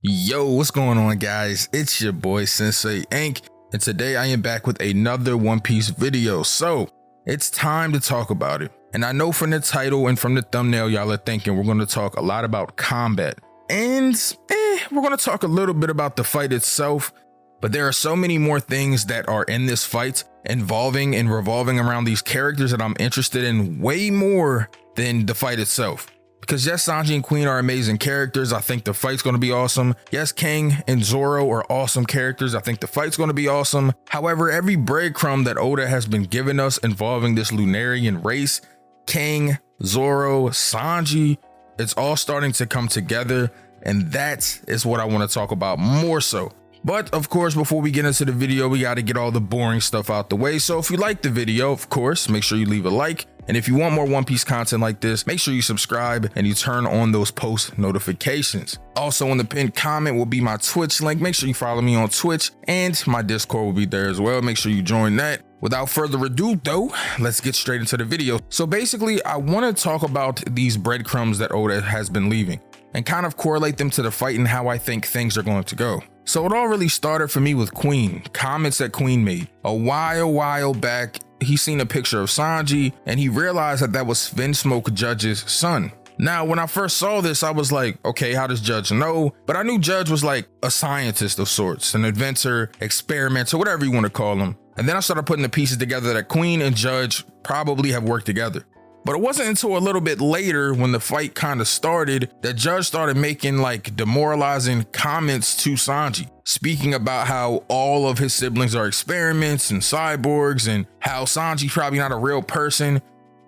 Yo, what's going on, guys? It's your boy Synsei Inc. And today I am back with another One Piece video. So it's time to talk about it. And I know from the title and from the thumbnail, y'all are thinking we're going to talk a lot about combat. And we're going to talk a little bit about the fight itself. But there are so many more things that are in this fight involving and revolving around these characters that I'm interested in way more than the fight itself. Because yes, Sanji and Queen are amazing characters. I think the fight's going to be awesome. Yes, King and Zoro are awesome characters. I think the fight's going to be awesome. However, every breadcrumb that Oda has been giving us involving this Lunarian race, King, Zoro, Sanji, it's all starting to come together. And that is what I want to talk about more so. But of course, before we get into the video, we got to get all the boring stuff out the way. So if you like the video, of course, make sure you leave a like. And if you want more One Piece content like this, make sure you subscribe and you turn on those post notifications. Also in the pinned comment will be my Twitch link. Make sure you follow me on Twitch, and my Discord will be there as well. Make sure you join that. Without further ado though, let's get straight into the video. So basically, I want to talk about these breadcrumbs that Oda has been leaving and kind of correlate them to the fight and how I think things are going to go. So it all really started for me with Queen, comments that Queen made. A while back, he seen a picture of Sanji and he realized that that was Smoke Judge's son. Now, when I first saw this, I was like, okay, how does Judge know? But I knew Judge was like a scientist of sorts, an inventor, experimenter, whatever you want to call him. And then I started putting the pieces together that Queen and Judge probably have worked together. But it wasn't until a little bit later when the fight kind of started that Judge started making like demoralizing comments to Sanji, speaking about how all of his siblings are experiments and cyborgs and how Sanji's probably not a real person,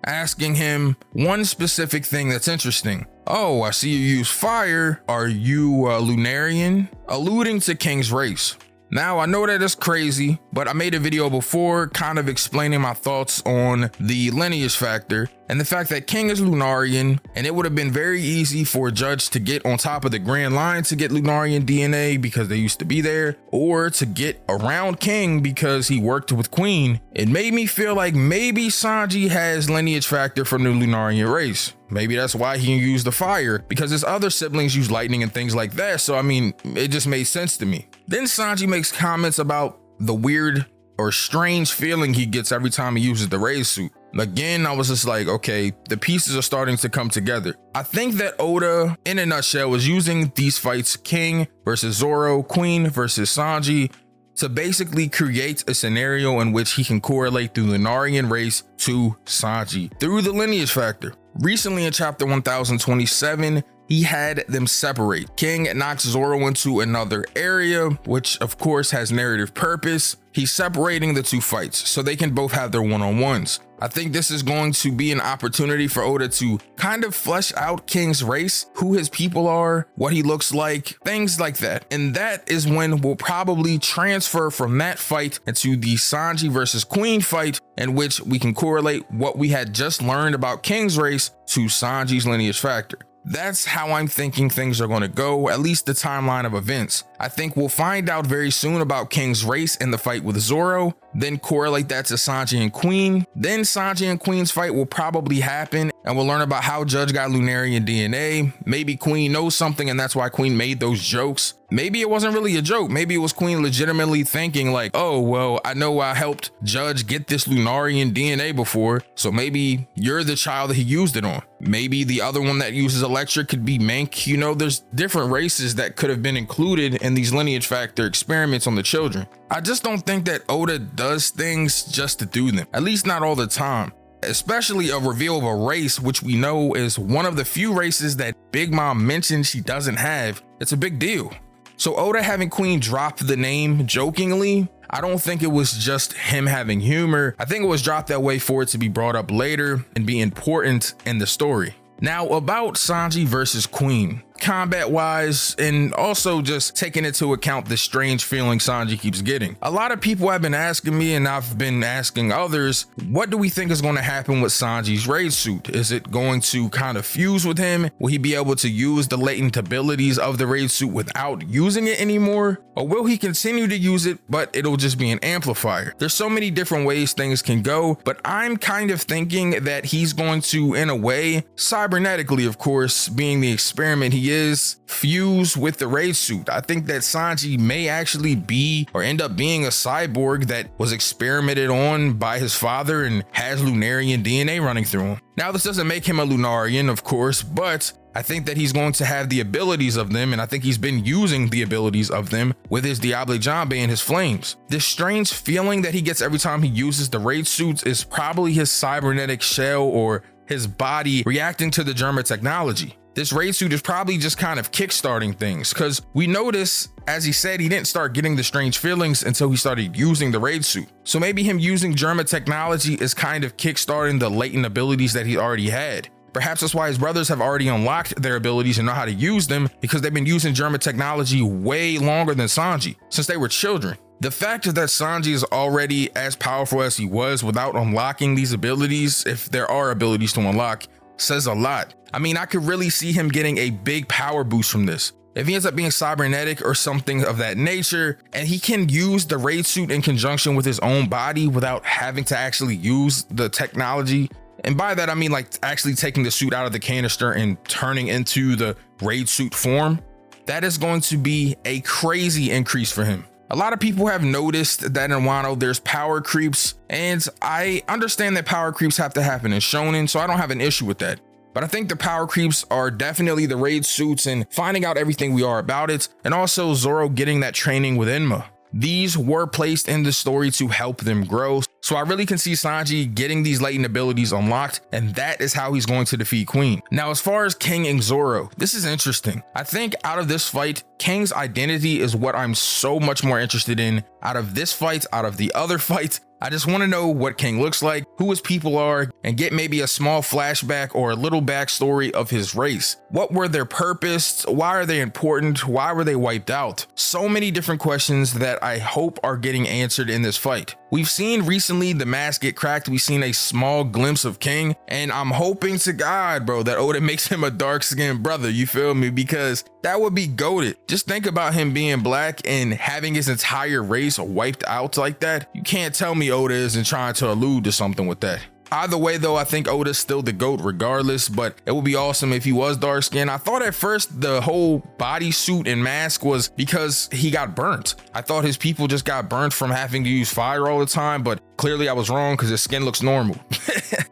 asking him one specific thing that's interesting. Oh, I see you use fire. Are you a Lunarian? Alluding to King's race. Now, I know that is crazy, but I made a video before kind of explaining my thoughts on the lineage factor and the fact that King is Lunarian, and it would have been very easy for a Judge to get on top of the Grand Line to get Lunarian DNA because they used to be there, or to get around King because he worked with Queen. It made me feel like maybe Sanji has lineage factor from the Lunarian race. Maybe that's why he can use the fire, because his other siblings use lightning and things like that. So, I mean, it just made sense to me. Then Sanji makes comments about the weird or strange feeling he gets every time he uses the raise suit. Again, I was just like, okay, the pieces are starting to come together. I think that Oda, in a nutshell, was using these fights, King versus Zoro, Queen versus Sanji, to basically create a scenario in which he can correlate the Lunarian race to Sanji through the lineage factor. Recently in chapter 1027, he had them separate. King knocks Zoro into another area, which of course has narrative purpose. He's separating the two fights so they can both have their one-on-ones. I think this is going to be an opportunity for Oda to kind of flesh out King's race, who his people are, what he looks like, things like that. And that is when we'll probably transfer from that fight into the Sanji versus Queen fight, in which we can correlate what we had just learned about King's race to Sanji's lineage factor. That's how I'm thinking things are going to go, at least the timeline of events. I think we'll find out very soon about King's race in the fight with Zoro, then correlate that to Sanji and Queen. Then Sanji and Queen's fight will probably happen, and we'll learn about how Judge got Lunarian DNA. Maybe Queen knows something and that's why Queen made those jokes. Maybe it wasn't really a joke. Maybe it was Queen legitimately thinking like, oh, well, I know I helped Judge get this Lunarian DNA before, so maybe you're the child that he used it on. Maybe the other one that uses electric could be Mink. You know, there's different races that could have been included in these lineage factor experiments on the children. I just don't think that Oda does things just to do them, at least not all the time. Especially a reveal of a race, which we know is one of the few races that Big Mom mentioned she doesn't have. It's a big deal. So Oda having Queen drop the name jokingly, I don't think it was just him having humor. I think it was dropped that way for it to be brought up later and be important in the story. Now about Sanji versus Queen, combat wise, and also just taking into account the strange feeling Sanji keeps getting. A lot of people have been asking me, and I've been asking others, what do we think is going to happen with Sanji's raid suit? Is it going to kind of fuse with him? Will he be able to use the latent abilities of the raid suit without using it anymore? Or will he continue to use it, but it'll just be an amplifier? There's so many different ways things can go, but I'm kind of thinking that he's going to, in a way, cybernetically, of course, being the experiment he he is fuse with the raid suit. I think that Sanji may actually be or end up being a cyborg that was experimented on by his father and has Lunarian DNA running through him. Now, this doesn't make him a Lunarian, of course, but I think that he's going to have the abilities of them, and I think he's been using the abilities of them with his Diable Jambe and his flames. This strange feeling that he gets every time he uses the raid suits is probably his cybernetic shell or his body reacting to the Germa technology. This raid suit is probably just kind of kickstarting things, because we notice, as he said, he didn't start getting the strange feelings until he started using the raid suit. So maybe him using Germa technology is kind of kickstarting the latent abilities that he already had. Perhaps that's why his brothers have already unlocked their abilities and know how to use them, because they've been using Germa technology way longer than Sanji, since they were children. The fact that Sanji is already as powerful as he was without unlocking these abilities, if there are abilities to unlock, says a lot. I mean, I could really see him getting a big power boost from this. If he ends up being cybernetic or something of that nature, and he can use the raid suit in conjunction with his own body without having to actually use the technology, and by that I mean like actually taking the suit out of the canister and turning into the raid suit form, that is going to be a crazy increase for him. A lot of people have noticed that in Wano there's power creeps, and I understand that power creeps have to happen in shonen, so I don't have an issue with that. But I think the power creeps are definitely the raid suits and finding out everything we are about it, and also Zoro getting that training with Enma. These were placed in the story to help them grow, so I really can see Sanji getting these latent abilities unlocked, and that is how he's going to defeat Queen. Now, as far as King and Zoro, this is interesting. I think out of this fight, King's identity is what I'm so much more interested in out of this fight, out of the other fight. I just want to know what King looks like, who his people are, and get maybe a small flashback or a little backstory of his race. What were their purpose? Why are they important? Why were they wiped out? So many different questions that I hope are getting answered in this fight. We've seen recently the mask get cracked. We've seen a small glimpse of King, and I'm hoping to God, bro, that Oda makes him a dark-skinned brother, you feel me? Because that would be goated. Just think about him being black and having his entire race wiped out like that. You can't tell me Oda isn't trying to allude to something with that. Either way though, I think Oda's still the GOAT regardless, but it would be awesome if he was dark skinned. I thought at first the whole bodysuit and mask was because he got burnt. I thought his people just got burnt from having to use fire all the time, but clearly I was wrong because his skin looks normal.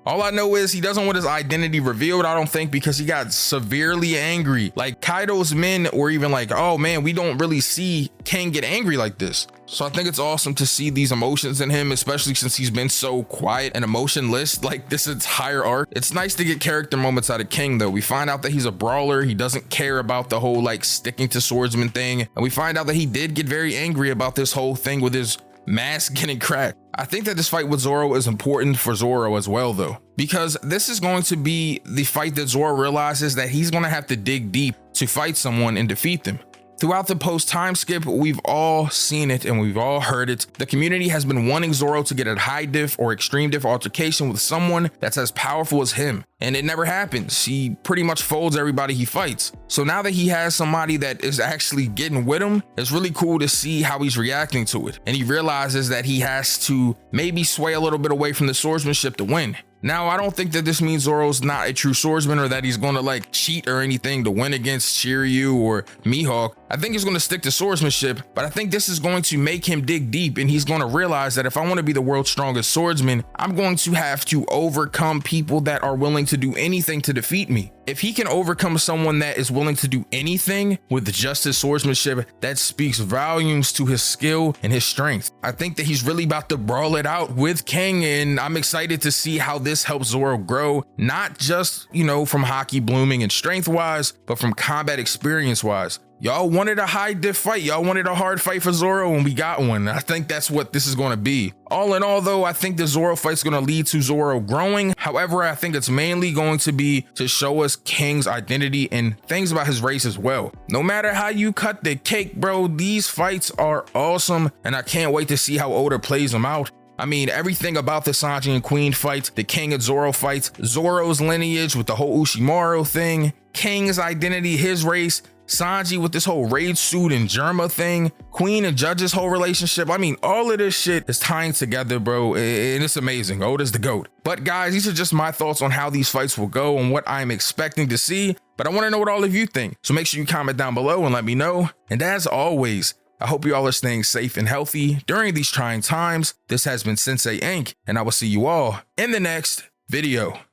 All I know is he doesn't want his identity revealed, I don't think, because he got severely angry. Like Kaido's men were even like, oh man, we don't really see King get angry like this. So I think it's awesome to see these emotions in him, especially since he's been so quiet and emotionless like this entire arc. It's nice to get character moments out of King though. We find out that he's a brawler. He doesn't care about the whole like sticking to swordsman thing. And we find out that he did get very angry about this whole thing with his mask getting cracked. I think that this fight with Zoro is important for Zoro as well though, because this is going to be the fight that Zoro realizes that he's going to have to dig deep to fight someone and defeat them. Throughout the post time skip, we've all seen it and we've all heard it. The community has been wanting Zoro to get a high diff or extreme diff altercation with someone that's as powerful as him. And it never happens. He pretty much folds everybody he fights. So now that he has somebody that is actually getting with him, it's really cool to see how he's reacting to it. And he realizes that he has to maybe sway a little bit away from the swordsmanship to win. Now, I don't think that this means Zoro's not a true swordsman or that he's going to like cheat or anything to win against Shiryu or Mihawk. I think he's going to stick to swordsmanship, but I think this is going to make him dig deep, and he's going to realize that if I want to be the world's strongest swordsman, I'm going to have to overcome people that are willing to do anything to defeat me. If he can overcome someone that is willing to do anything with just his swordsmanship, that speaks volumes to his skill and his strength. I think that he's really about to brawl it out with King, and I'm excited to see how this helps Zoro grow, not just, from hockey blooming and strength wise, but from combat experience wise. Y'all wanted a high diff fight. Y'all wanted a hard fight for Zoro, and we got one. I think that's what this is going to be. All in all, though, I think the Zoro fight's going to lead to Zoro growing. However, I think it's mainly going to be to show us King's identity and things about his race as well. No matter how you cut the cake, bro, these fights are awesome, and I can't wait to see how Oda plays them out. I mean, everything about the Sanji and Queen fight, the King and Zoro fights, Zoro's lineage with the whole Ushimaru thing, King's identity, his race, Sanji with this whole raid suit and Germa thing, Queen and Judge's whole relationship. I mean, all of this shit is tying together, bro, and it's amazing. Oda's the GOAT. But guys, these are just my thoughts on how these fights will go and what I'm expecting to see. But I want to know what all of you think. So make sure you comment down below and let me know. And as always, I hope you all are staying safe and healthy during these trying times. This has been Synsei Inc., and I will see you all in the next video.